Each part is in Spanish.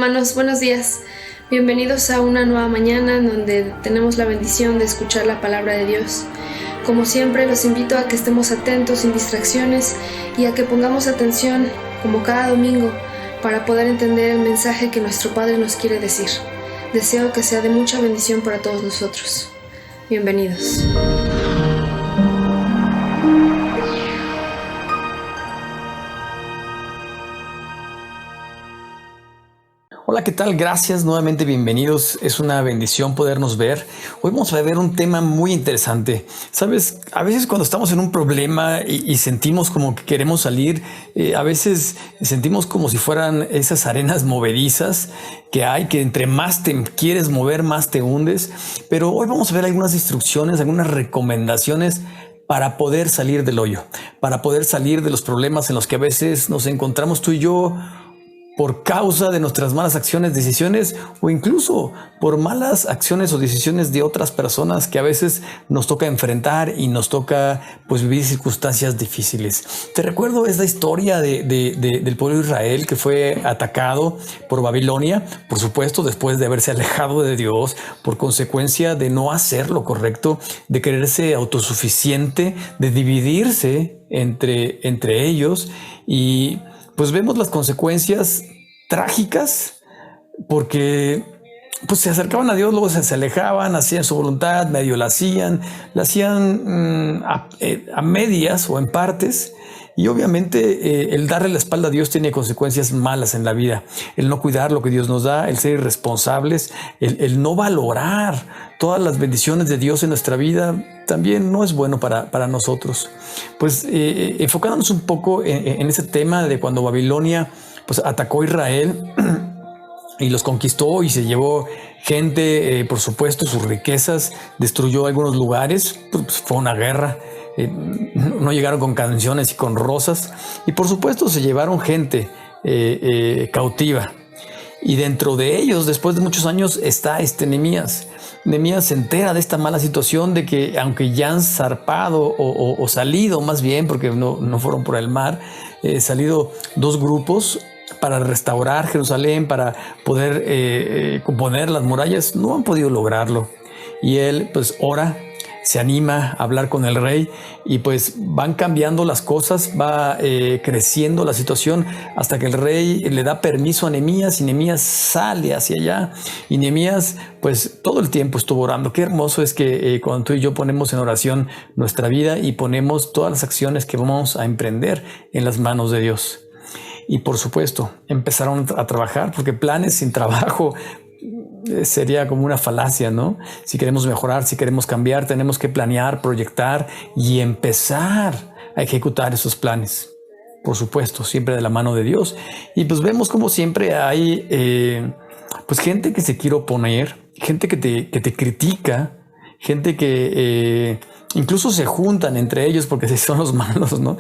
hermanos, buenos días. Bienvenidos a una nueva mañana en donde tenemos la bendición de escuchar la palabra de Dios. Como siempre, los invito a que estemos atentos, sin distracciones, y a que pongamos atención, como cada domingo, para poder entender el mensaje que nuestro Padre nos quiere decir. Deseo que sea de mucha bendición para todos nosotros. Bienvenidos. Hola, ¿qué tal? Gracias, nuevamente bienvenidos. Es una bendición podernos ver. Hoy vamos a ver un tema muy interesante. Sabes, a veces cuando estamos en un problema y sentimos como que queremos salir, a veces sentimos como si fueran esas arenas movedizas que hay, que entre más te quieres mover, más te hundes. Pero hoy vamos a ver algunas instrucciones, algunas recomendaciones para poder salir del hoyo, para poder salir de los problemas en los que a veces nos encontramos tú y yo, por causa de nuestras malas acciones, decisiones, o incluso por malas acciones o decisiones de otras personas que a veces nos toca enfrentar y nos toca pues vivir circunstancias difíciles. Te recuerdo esta historia del pueblo de Israel que fue atacado por Babilonia, por supuesto después de haberse alejado de Dios, por consecuencia de no hacer lo correcto, de quererse autosuficiente, de dividirse entre ellos, y pues vemos las consecuencias trágicas porque pues se acercaban a Dios, luego se alejaban, hacían su voluntad, medio la hacían a medias o en partes. Y obviamente el darle la espalda a Dios tiene consecuencias malas en la vida. El no cuidar lo que Dios nos da, el ser irresponsables, el no valorar todas las bendiciones de Dios en nuestra vida también no es bueno para nosotros. Pues enfocándonos un poco en ese tema de cuando Babilonia pues atacó a Israel y los conquistó y se llevó gente, por supuesto, sus riquezas, destruyó algunos lugares, pues fue una guerra. No llegaron con canciones y con rosas, y por supuesto se llevaron gente cautiva, y dentro de ellos, después de muchos años, está Nehemías. Nehemías se entera de esta mala situación, de que aunque ya han zarpado o salido, más bien porque no fueron por el mar, salido dos grupos para restaurar Jerusalén, para poder componer las murallas, no han podido lograrlo. Y él pues ora, se anima a hablar con el rey, y pues van cambiando las cosas, va creciendo la situación hasta que el rey le da permiso a Nehemías, y Nehemías sale hacia allá, y Nehemías pues todo el tiempo estuvo orando. Qué hermoso es que cuando tú y yo ponemos en oración nuestra vida y ponemos todas las acciones que vamos a emprender en las manos de Dios. Y por supuesto empezaron a trabajar, porque planes sin trabajo sería como una falacia, ¿no? Si queremos mejorar, si queremos cambiar, tenemos que planear, proyectar y empezar a ejecutar esos planes. Por supuesto, siempre de la mano de Dios. Y pues vemos como siempre hay pues gente que se quiere oponer, gente que te critica, gente que incluso se juntan entre ellos porque son los malos, ¿no?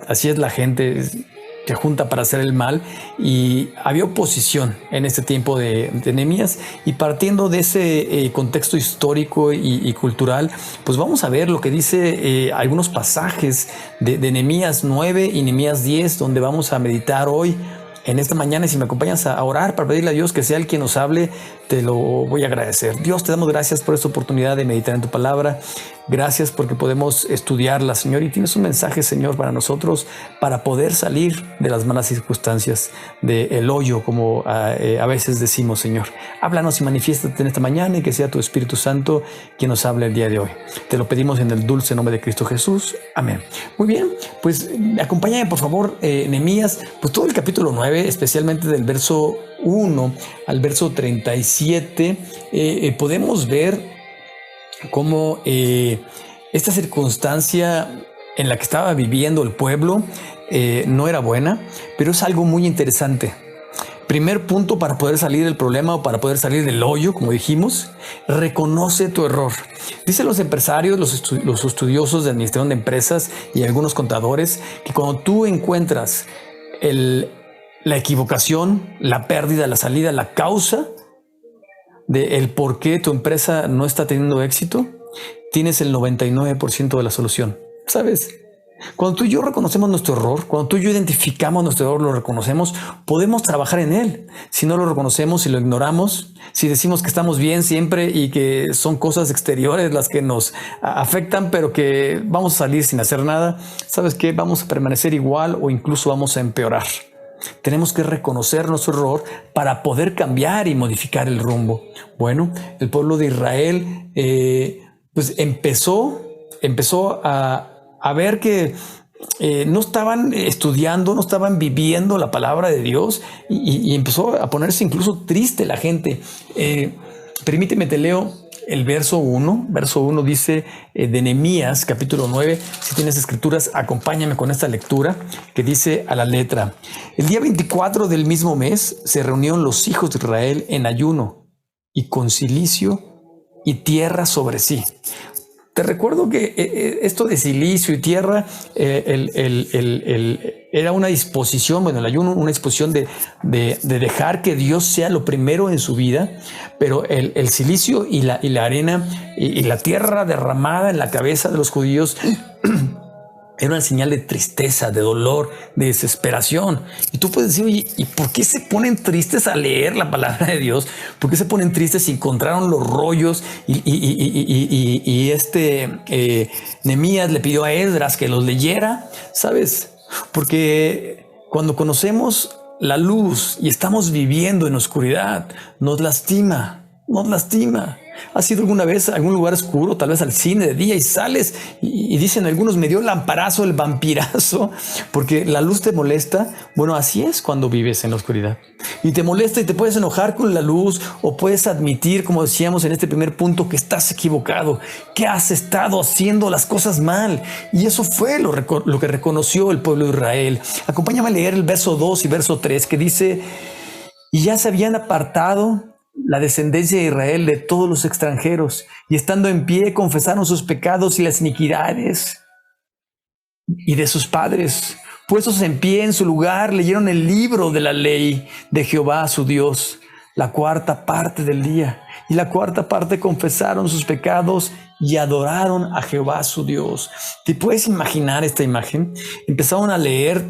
Así es la gente. Se junta para hacer el mal, y había oposición en este tiempo de Nehemías. Y partiendo de ese contexto histórico y cultural, pues vamos a ver lo que dice algunos pasajes de Nehemías 9 y Nehemías 10, donde vamos a meditar hoy en esta mañana. Y si me acompañas a orar para pedirle a Dios que sea el quien nos hable, te lo voy a agradecer. Dios, te damos gracias por esta oportunidad de meditar en tu palabra. Gracias porque podemos estudiarla, Señor, y tienes un mensaje, Señor, para nosotros, para poder salir de las malas circunstancias, del hoyo, como a veces decimos, Señor. Háblanos y manifiéstate en esta mañana, y que sea tu Espíritu Santo quien nos hable el día de hoy. Te lo pedimos en el dulce nombre de Cristo Jesús. Amén. Muy bien, pues acompáñame por favor, Nehemías, pues todo el capítulo 9, especialmente del verso 1 al verso 37, podemos ver cómo esta circunstancia en la que estaba viviendo el pueblo no era buena, pero es algo muy interesante. Primer punto para poder salir del problema o para poder salir del hoyo, como dijimos, reconoce tu error. Dicen los empresarios, los estudiosos de administración de empresas y algunos contadores, que cuando tú encuentras la equivocación, la pérdida, la salida, la causa del por qué tu empresa no está teniendo éxito, tienes el 99% de la solución. ¿Sabes? Cuando tú y yo reconocemos nuestro error, cuando tú y yo identificamos nuestro error, lo reconocemos, podemos trabajar en él. Si no lo reconocemos, si lo ignoramos, si decimos que estamos bien siempre y que son cosas exteriores las que nos afectan, pero que vamos a salir sin hacer nada, ¿sabes qué? Vamos a permanecer igual o incluso vamos a empeorar. Tenemos que reconocer nuestro error para poder cambiar y modificar el rumbo. Bueno, el pueblo de Israel pues empezó a ver que no estaban estudiando, no estaban viviendo la palabra de Dios y empezó a ponerse incluso triste la gente. Permíteme, te leo el verso 1. Verso 1 dice de Nehemías, capítulo 9. Si tienes escrituras, acompáñame con esta lectura que dice a la letra: el día 24 del mismo mes se reunieron los hijos de Israel en ayuno y con cilicio y tierra sobre sí. Te recuerdo que esto de silicio y tierra era una disposición, bueno, el ayuno, una disposición de dejar que Dios sea lo primero en su vida, pero el silicio y la arena y la tierra derramada en la cabeza de los judíos era una señal de tristeza, de dolor, de desesperación. Y tú puedes decir, oye, ¿y por qué se ponen tristes al leer la palabra de Dios? ¿Por qué se ponen tristes si encontraron los rollos? Nehemías le pidió a Esdras que los leyera, ¿sabes? Porque cuando conocemos la luz y estamos viviendo en oscuridad, nos lastima. ¿Has ido alguna vez a algún lugar oscuro, tal vez al cine de día, y sales y dicen algunos, me dio el lamparazo, el vampirazo, porque la luz te molesta? Bueno, así es cuando vives en la oscuridad. Y te molesta y te puedes enojar con la luz, o puedes admitir, como decíamos en este primer punto, que estás equivocado, que has estado haciendo las cosas mal. Y eso fue lo que reconoció el pueblo de Israel. Acompáñame a leer el verso 2 y verso 3, que dice: y ya se habían apartado la descendencia de Israel de todos los extranjeros, y estando en pie confesaron sus pecados y las iniquidades y de sus padres. Puestos en pie en su lugar, leyeron el libro de la ley de Jehová su Dios la cuarta parte del día, y la cuarta parte confesaron sus pecados y adoraron a Jehová su Dios. ¿Te puedes imaginar esta imagen? Empezaron a leer.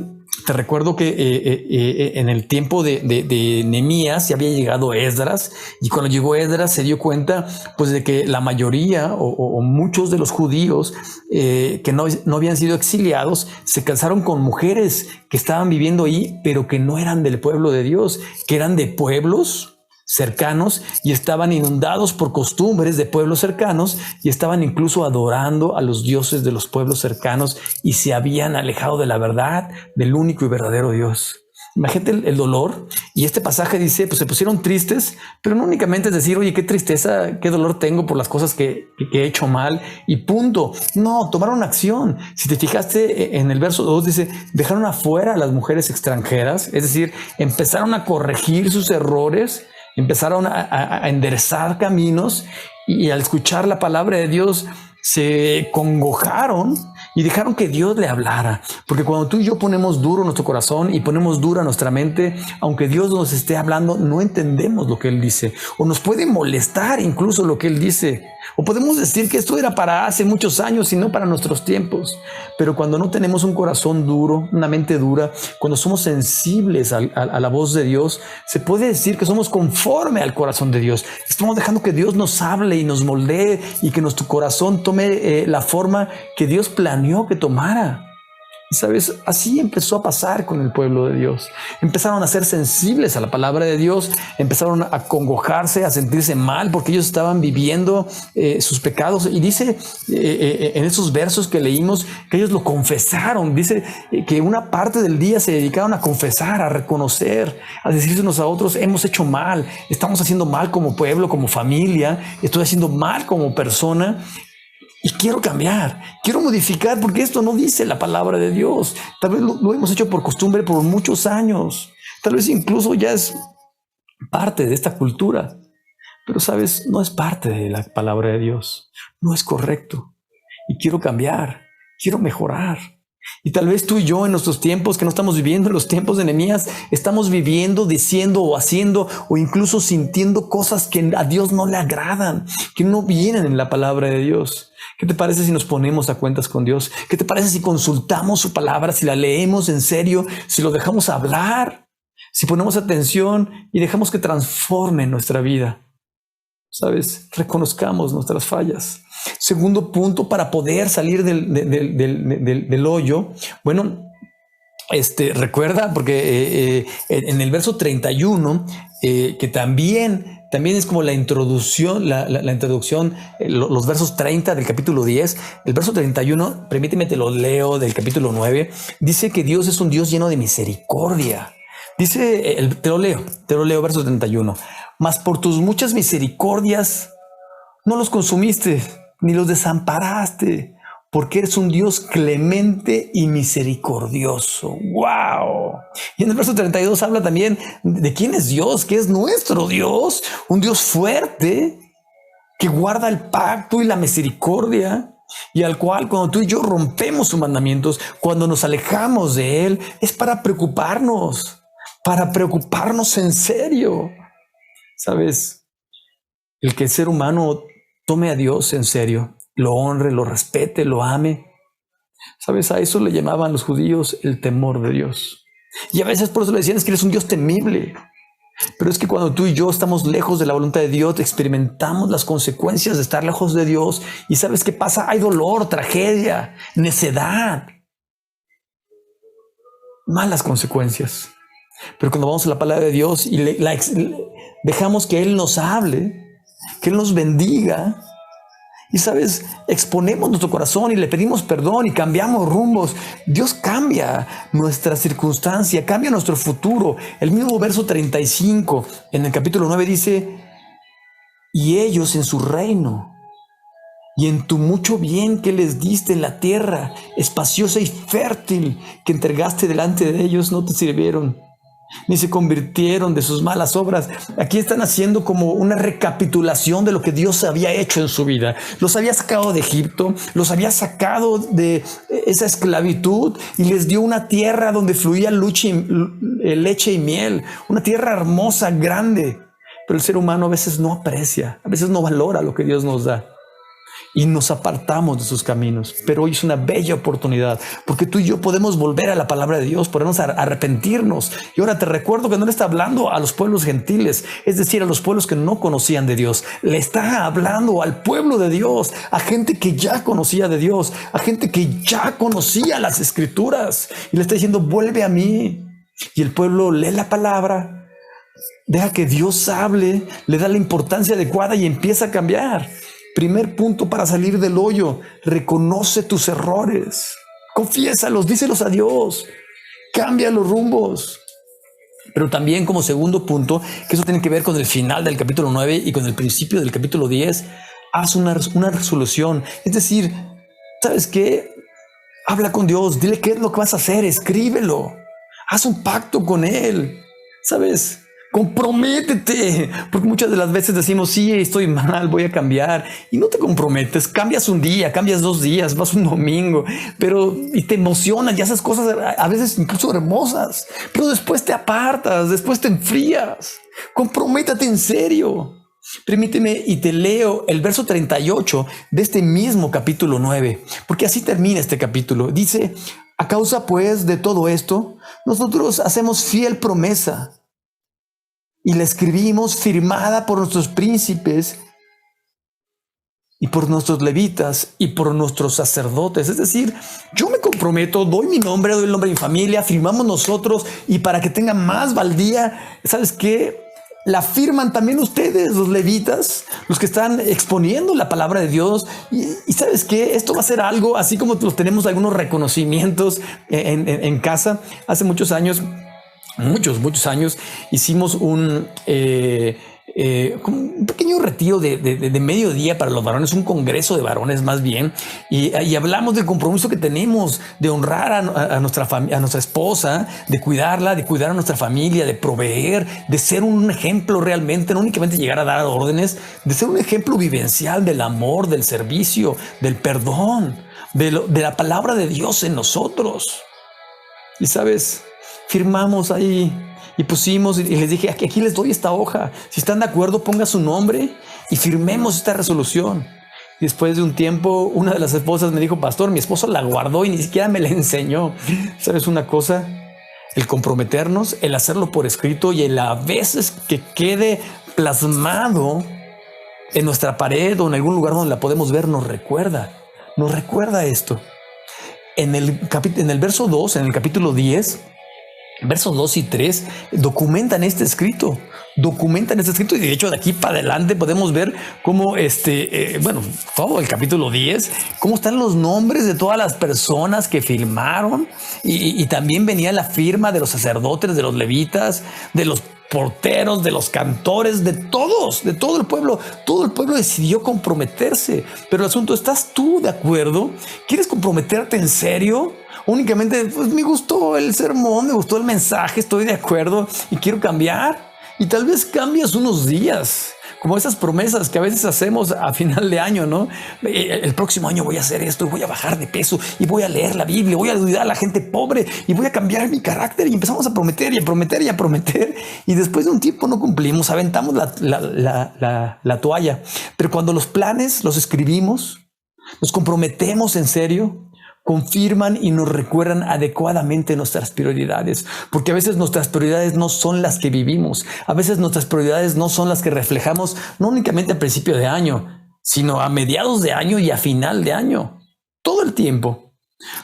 Te recuerdo que en el tiempo de Nehemías ya había llegado Esdras, y cuando llegó Esdras se dio cuenta pues de que la mayoría o muchos de los judíos que no habían sido exiliados se casaron con mujeres que estaban viviendo ahí, pero que no eran del pueblo de Dios, que eran de pueblos cercanos y estaban inundados por costumbres de pueblos cercanos, y estaban incluso adorando a los dioses de los pueblos cercanos y se habían alejado de la verdad, del único y verdadero Dios. Imagínate el dolor. Y este pasaje dice, pues se pusieron tristes, pero no únicamente es decir, oye, qué tristeza, qué dolor tengo por las cosas que he hecho mal y punto. No, tomaron acción. Si te fijaste en el verso 2 dice, dejaron afuera a las mujeres extranjeras, es decir, empezaron a corregir sus errores, empezaron a enderezar caminos, y al escuchar la palabra de Dios se congojaron y dejaron que Dios le hablara. Porque cuando tú y yo ponemos duro nuestro corazón y ponemos dura nuestra mente, aunque Dios nos esté hablando, no entendemos lo que Él dice, o nos puede molestar incluso lo que Él dice, o podemos decir que esto era para hace muchos años y no para nuestros tiempos. Pero cuando no tenemos un corazón duro, una mente dura, cuando somos sensibles a la voz de Dios, se puede decir que somos conforme al corazón de Dios. Estamos dejando que Dios nos hable y nos moldee, y que nuestro corazón tome la forma que Dios planeó que tomara. Y sabes, así empezó a pasar con el pueblo de Dios. Empezaron a ser sensibles a la palabra de Dios, empezaron a congojarse, a sentirse mal porque ellos estaban viviendo sus pecados. Y dice en esos versos que leímos que ellos lo confesaron. Dice que una parte del día se dedicaron a confesar, a reconocer, a decirse unos a otros, hemos hecho mal, estamos haciendo mal como pueblo, como familia, estoy haciendo mal como persona. Y quiero cambiar, quiero modificar, porque esto no dice la palabra de Dios. Tal vez lo hemos hecho por costumbre por muchos años. Tal vez incluso ya es parte de esta cultura. Pero sabes, no es parte de la palabra de Dios. No es correcto. Y quiero cambiar, quiero mejorar. Y tal vez tú y yo en nuestros tiempos, que no estamos viviendo en los tiempos de Nehemías, estamos viviendo, diciendo o haciendo o incluso sintiendo cosas que a Dios no le agradan, que no vienen en la palabra de Dios. ¿Qué te parece si nos ponemos a cuentas con Dios? ¿Qué te parece si consultamos su palabra, si la leemos en serio, si lo dejamos hablar, si ponemos atención y dejamos que transforme nuestra vida? ¿Sabes? Reconozcamos nuestras fallas. Segundo punto para poder salir del hoyo. Bueno, recuerda, porque en el verso 31, que también es como la introducción, la introducción, los versos 30 del capítulo 10, el verso 31, permíteme te lo leo del capítulo 9, dice que Dios es un Dios lleno de misericordia. Dice, te lo leo, verso 31. Mas por tus muchas misericordias no los consumiste, ni los desamparaste, porque eres un Dios clemente y misericordioso. ¡Wow! Y en el verso 32 habla también de quién es Dios, que es nuestro Dios, un Dios fuerte, que guarda el pacto y la misericordia, y al cual cuando tú y yo rompemos sus mandamientos, cuando nos alejamos de Él, es para preocuparnos en serio. ¿Sabes? El que el ser humano tome a Dios en serio, lo honre, lo respete, lo ame. ¿Sabes? A eso le llamaban los judíos el temor de Dios. Y a veces por eso le decían es que eres un Dios temible. Pero es que cuando tú y yo estamos lejos de la voluntad de Dios, experimentamos las consecuencias de estar lejos de Dios. ¿Y sabes qué pasa? Hay dolor, tragedia, necedad, malas consecuencias. Pero cuando vamos a la palabra de Dios y dejamos que Él nos hable, que Él nos bendiga, y sabes, exponemos nuestro corazón y le pedimos perdón y cambiamos rumbos, Dios cambia nuestra circunstancia, cambia nuestro futuro. El mismo verso 35 en el capítulo 9 dice: y ellos en su reino y en tu mucho bien que les diste en la tierra espaciosa y fértil que entregaste delante de ellos, no te sirvieron, ni se convirtieron de sus malas obras. Aquí están haciendo como una recapitulación de lo que Dios había hecho en su vida. Los había sacado de Egipto, los había sacado de esa esclavitud y les dio una tierra donde fluía leche y miel, una tierra hermosa, grande. Pero el ser humano a veces no aprecia, a veces no valora lo que Dios nos da. Y nos apartamos de sus caminos. Pero hoy es una bella oportunidad, porque tú y yo podemos volver a la palabra de Dios, podemos arrepentirnos. Y ahora te recuerdo que no le está hablando a los pueblos gentiles, es decir, a los pueblos que no conocían de Dios. Le está hablando al pueblo de Dios, a gente que ya conocía de Dios, a gente que ya conocía las escrituras. Y le está diciendo: vuelve a mí. Y el pueblo lee la palabra, deja que Dios hable, le da la importancia adecuada y empieza a cambiar. Primer punto para salir del hoyo: reconoce tus errores, confiésalos, díselos a Dios, cambia los rumbos. Pero también como segundo punto, que eso tiene que ver con el final del capítulo 9 y con el principio del capítulo 10, haz una resolución. Es decir, ¿sabes qué? Habla con Dios, dile qué es lo que vas a hacer, escríbelo, haz un pacto con Él, ¿sabes? Comprométete, porque muchas de las veces decimos: sí, estoy mal, voy a cambiar, y no te comprometes. Cambias un día, cambias 2 días, vas un domingo, y te emocionas y haces cosas a veces incluso hermosas, pero después te apartas, después te enfrías. Comprométate en serio. Permíteme y te leo el verso 38 de este mismo capítulo 9, porque así termina este capítulo. Dice: a causa pues de todo esto, nosotros hacemos fiel promesa, y la escribimos firmada por nuestros príncipes y por nuestros levitas y por nuestros sacerdotes. Es decir, yo me comprometo, doy mi nombre, doy el nombre de mi familia, firmamos nosotros, y para que tenga más valía, ¿sabes qué? La firman también ustedes, los levitas, los que están exponiendo la palabra de Dios. Y ¿sabes qué? Esto va a ser algo así como tenemos algunos reconocimientos en casa. Hace muchos años, muchos años, hicimos un pequeño retiro de mediodía para los varones, un congreso de varones más bien, y hablamos del compromiso que tenemos de honrar a nuestra esposa, de cuidarla, de cuidar a nuestra familia, de proveer, de ser un ejemplo realmente, no únicamente llegar a dar órdenes, de ser un ejemplo vivencial del amor, del servicio, del perdón. de la palabra de Dios en nosotros. Y sabes, firmamos ahí y pusimos y les dije, aquí les doy esta hoja. Si están de acuerdo, ponga su nombre y firmemos esta resolución. Y después de un tiempo, una de las esposas me dijo, pastor, mi esposo la guardó y ni siquiera me la enseñó. ¿Sabes una cosa? El comprometernos, el hacerlo por escrito y el a veces que quede plasmado en nuestra pared o en algún lugar donde la podemos ver, nos recuerda esto. En el verso 2, en el capítulo 10, versos 2 y 3, documentan este escrito. Y de hecho de aquí para adelante podemos ver cómo todo el capítulo 10, cómo están los nombres de todas las personas que firmaron y también venía la firma de los sacerdotes, de los levitas, de los porteros, de los cantores, de todos, de todo el pueblo. Todo el pueblo decidió comprometerse. Pero el asunto, ¿estás tú de acuerdo? ¿Quieres comprometerte en serio? Únicamente, pues me gustó el sermón, me gustó el mensaje, estoy de acuerdo y quiero cambiar. Y tal vez cambias unos días, como esas promesas que a veces hacemos a final de año, ¿no? El próximo año voy a hacer esto, voy a bajar de peso y voy a leer la Biblia, voy a ayudar a la gente pobre y voy a cambiar mi carácter. Y empezamos a prometer y a prometer y a prometer. Y después de un tiempo no cumplimos, aventamos la toalla. Pero cuando los planes los escribimos, nos comprometemos en serio, confirman y nos recuerdan adecuadamente nuestras prioridades, porque a veces nuestras prioridades no son las que vivimos, a veces nuestras prioridades no son las que reflejamos, no únicamente a principio de año, sino a mediados de año y a final de año, todo el tiempo.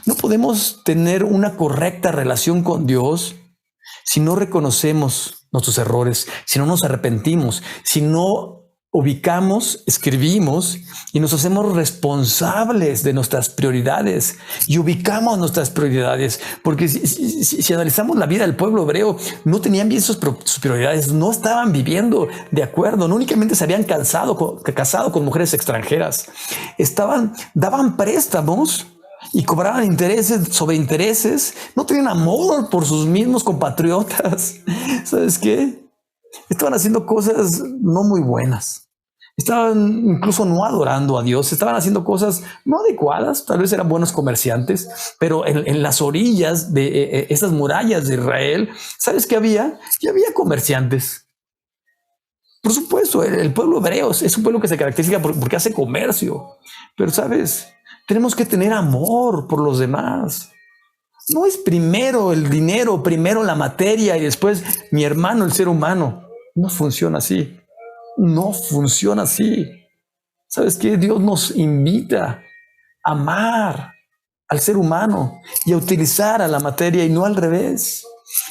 No podemos tener una correcta relación con Dios si no reconocemos nuestros errores, si no nos arrepentimos, si no ubicamos, escribimos y nos hacemos responsables de nuestras prioridades y ubicamos nuestras prioridades, porque si analizamos la vida del pueblo hebreo, no tenían bien sus prioridades, no estaban viviendo de acuerdo, no únicamente se habían casado con mujeres extranjeras, daban préstamos y cobraban intereses sobre intereses, no tenían amor por sus mismos compatriotas. ¿Sabes qué? Estaban haciendo cosas no muy buenas. Estaban incluso no adorando a Dios. Estaban haciendo cosas no adecuadas. Tal vez eran buenos comerciantes, pero en las orillas de esas murallas de Israel, ¿sabes qué había? Ya había comerciantes. Por supuesto, el pueblo hebreo es un pueblo que se caracteriza porque hace comercio. Pero, ¿sabes? Tenemos que tener amor por los demás. No es primero el dinero, primero la materia y después mi hermano, el ser humano. No funciona así. No funciona así. ¿Sabes qué? Dios nos invita a amar al ser humano y a utilizar a la materia y no al revés.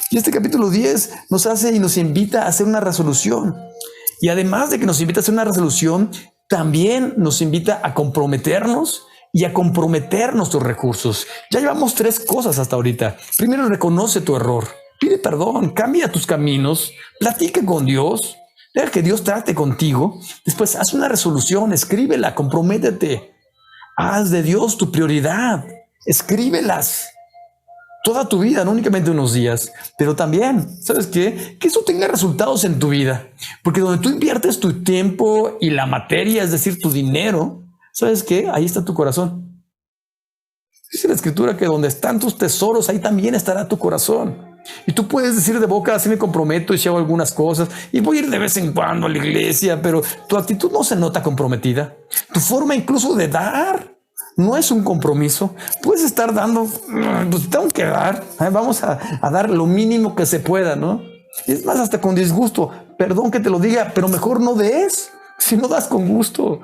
Y este capítulo 10 nos hace y nos invita a hacer una resolución. Y además de que nos invita a hacer una resolución, también nos invita a comprometernos y a comprometer nuestros recursos. Ya llevamos 3 cosas hasta ahorita. Primero, reconoce tu error. Pide perdón, cambia tus caminos, platica con Dios, deja que Dios trate contigo. Después, haz una resolución, escríbela, comprométete. Haz de Dios tu prioridad, escríbelas. Toda tu vida, no únicamente unos días, pero también, ¿sabes qué? Que eso tenga resultados en tu vida. Porque donde tú inviertes tu tiempo y la materia, es decir, tu dinero, ¿sabes qué? Ahí está tu corazón. Dice la Escritura que donde están tus tesoros, ahí también estará tu corazón. Y tú puedes decir de boca, así me comprometo y si hago algunas cosas y voy a ir de vez en cuando a la iglesia, pero tu actitud no se nota comprometida. Tu forma incluso de dar no es un compromiso. Puedes estar dando, pues tengo que dar, vamos a dar lo mínimo que se pueda, ¿no? Es más, hasta con disgusto. Perdón que te lo diga, pero mejor no des. Si no das con gusto,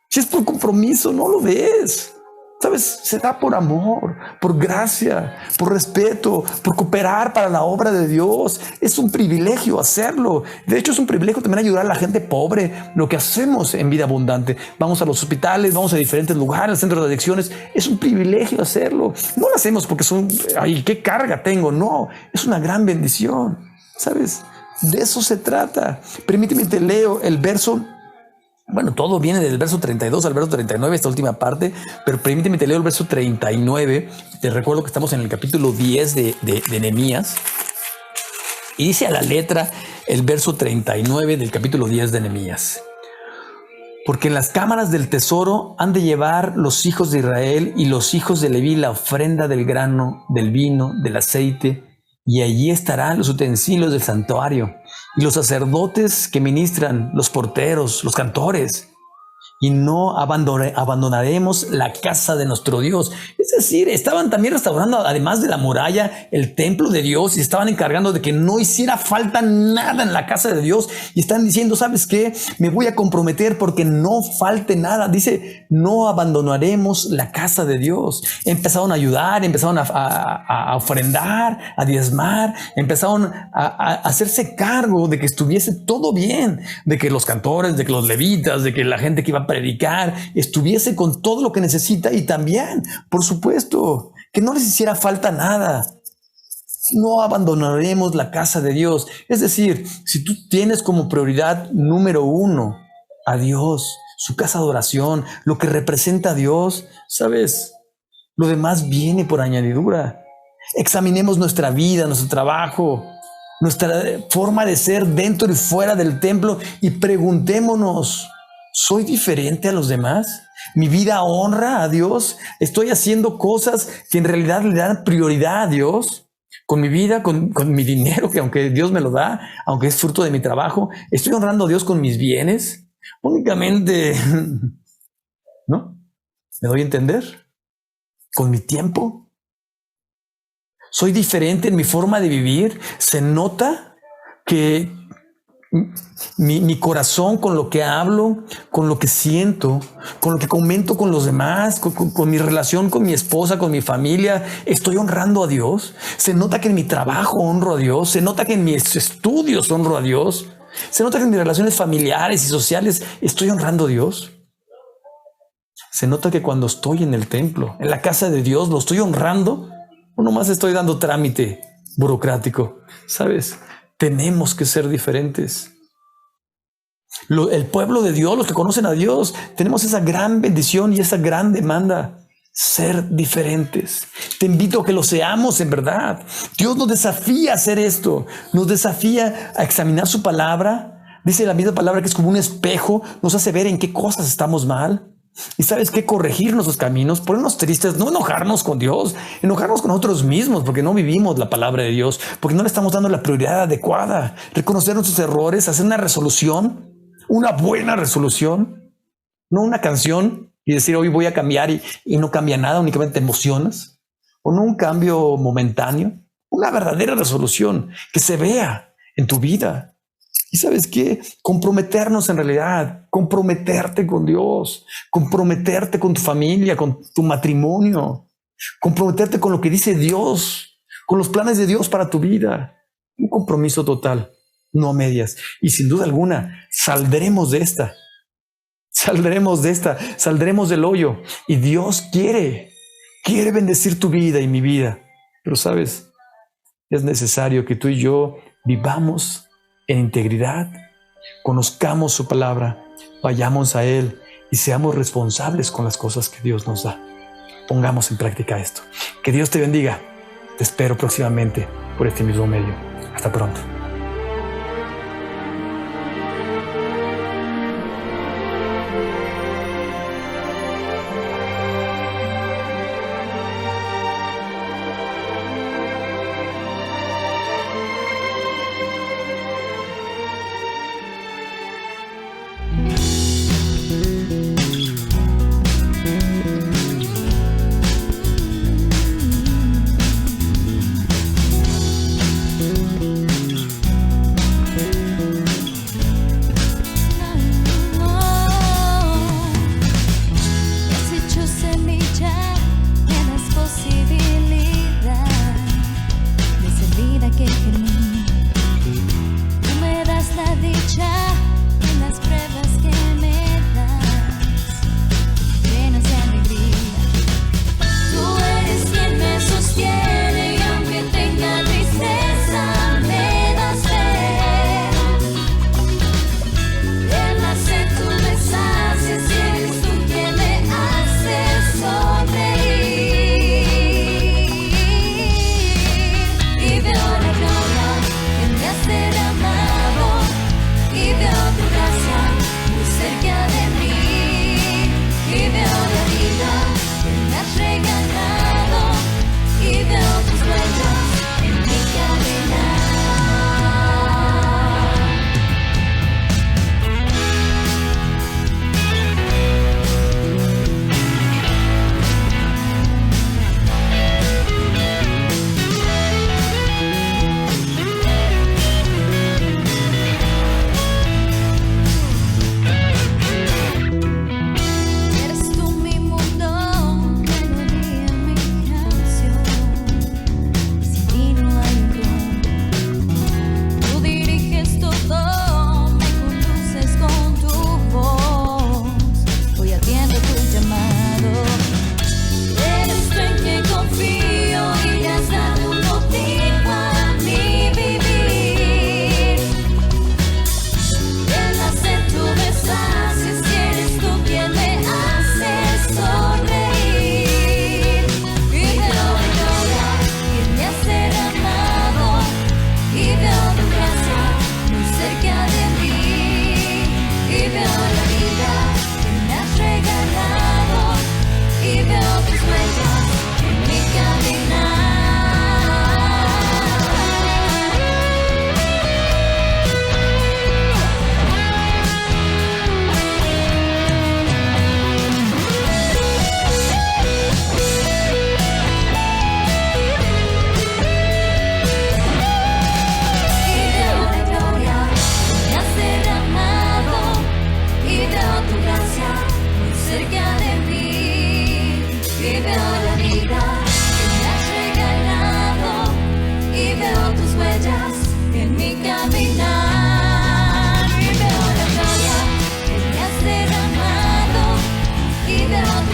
si es por compromiso, no lo des. ¿Sabes? Se da por amor, por gracia, por respeto, por cooperar para la obra de Dios. Es un privilegio hacerlo. De hecho, es un privilegio también ayudar a la gente pobre, lo que hacemos en Vida Abundante. Vamos a los hospitales, vamos a diferentes lugares, centros de adicciones. Es un privilegio hacerlo. No lo hacemos porque ay, qué carga tengo. No, es una gran bendición. ¿Sabes? De eso se trata. Permíteme, te leo el verso. Bueno, todo viene del verso 32 al verso 39, esta última parte, pero permíteme te leo el verso 39. Te recuerdo que estamos en el capítulo 10 de Nehemías. Y dice a la letra el verso 39 del capítulo 10 de Nehemías. Porque en las cámaras del tesoro han de llevar los hijos de Israel y los hijos de Leví la ofrenda del grano, del vino, del aceite, y allí estarán los utensilios del santuario, y los sacerdotes que ministran, los porteros, los cantores. Y no abandonaremos la casa de nuestro Dios. Es decir, estaban también restaurando, además de la muralla, el templo de Dios, y estaban encargando de que no hiciera falta nada en la casa de Dios. Y están diciendo, ¿sabes qué? Me voy a comprometer porque no falte nada. Dice, no abandonaremos la casa de Dios. Empezaron a ayudar, empezaron a ofrendar, a diezmar, empezaron a hacerse cargo de que estuviese todo bien, de que los cantores, de que los levitas, de que la gente que iba a predicar estuviese con todo lo que necesita, y también, por supuesto, que no les hiciera falta nada. No abandonaremos la casa de Dios. Es decir, si tú tienes como prioridad número 1 a Dios, su casa de oración, lo que representa a Dios, ¿sabes? Lo demás viene por añadidura. Examinemos nuestra vida, nuestro trabajo, nuestra forma de ser dentro y fuera del templo, y preguntémonos, ¿soy diferente a los demás? ¿Mi vida honra a Dios? ¿Estoy haciendo cosas que en realidad le dan prioridad a Dios? Con mi vida, con mi dinero, que aunque Dios me lo da, aunque es fruto de mi trabajo, ¿estoy honrando a Dios con mis bienes? Únicamente, ¿no? ¿Me doy a entender? ¿Con mi tiempo? ¿Soy diferente en mi forma de vivir? ¿Se nota que mi corazón, con lo que hablo, con lo que siento, con lo que comento con los demás, con mi relación con mi esposa, con mi familia, estoy honrando a Dios? ¿Se nota que en mi trabajo honro a Dios? ¿Se nota que en mis estudios honro a Dios? ¿Se nota que en mis relaciones familiares y sociales estoy honrando a Dios? ¿Se nota que cuando estoy en el templo, en la casa de Dios, lo estoy honrando? ¿O nomás estoy dando trámite burocrático? ¿Sabes? Tenemos que ser diferentes. El pueblo de Dios, los que conocen a Dios, tenemos esa gran bendición y esa gran demanda: ser diferentes. Te invito a que lo seamos en verdad. Dios nos desafía a hacer esto. Nos desafía a examinar su palabra. Dice la misma palabra que es como un espejo. Nos hace ver en qué cosas estamos mal. Y ¿sabes qué? Corregir nuestros caminos, ponernos tristes, no enojarnos con Dios, enojarnos con nosotros mismos porque no vivimos la palabra de Dios, porque no le estamos dando la prioridad adecuada. Reconocer nuestros errores, hacer una resolución, una buena resolución, no una canción y decir hoy voy a cambiar y no cambia nada, únicamente te emocionas, o no un cambio momentáneo, una verdadera resolución que se vea en tu vida. ¿Y sabes qué? Comprometernos en realidad, comprometerte con Dios, comprometerte con tu familia, con tu matrimonio, comprometerte con lo que dice Dios, con los planes de Dios para tu vida. Un compromiso total, no a medias. Y sin duda alguna, saldremos de esta, saldremos del hoyo. Y Dios quiere bendecir tu vida y mi vida. Pero sabes, es necesario que tú y yo vivamos en integridad, conozcamos su palabra, vayamos a Él y seamos responsables con las cosas que Dios nos da. Pongamos en práctica esto. Que Dios te bendiga. Te espero próximamente por este mismo medio. Hasta pronto.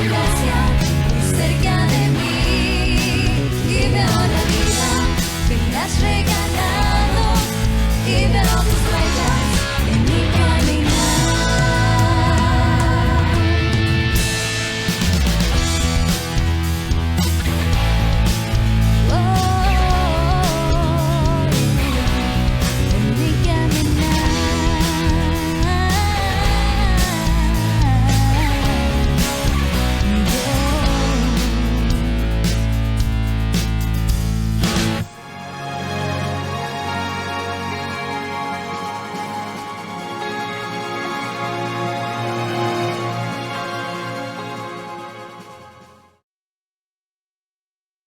gracia muy cerca de mí y veo la vida que me has regalado y veo tus huellas en mi camino.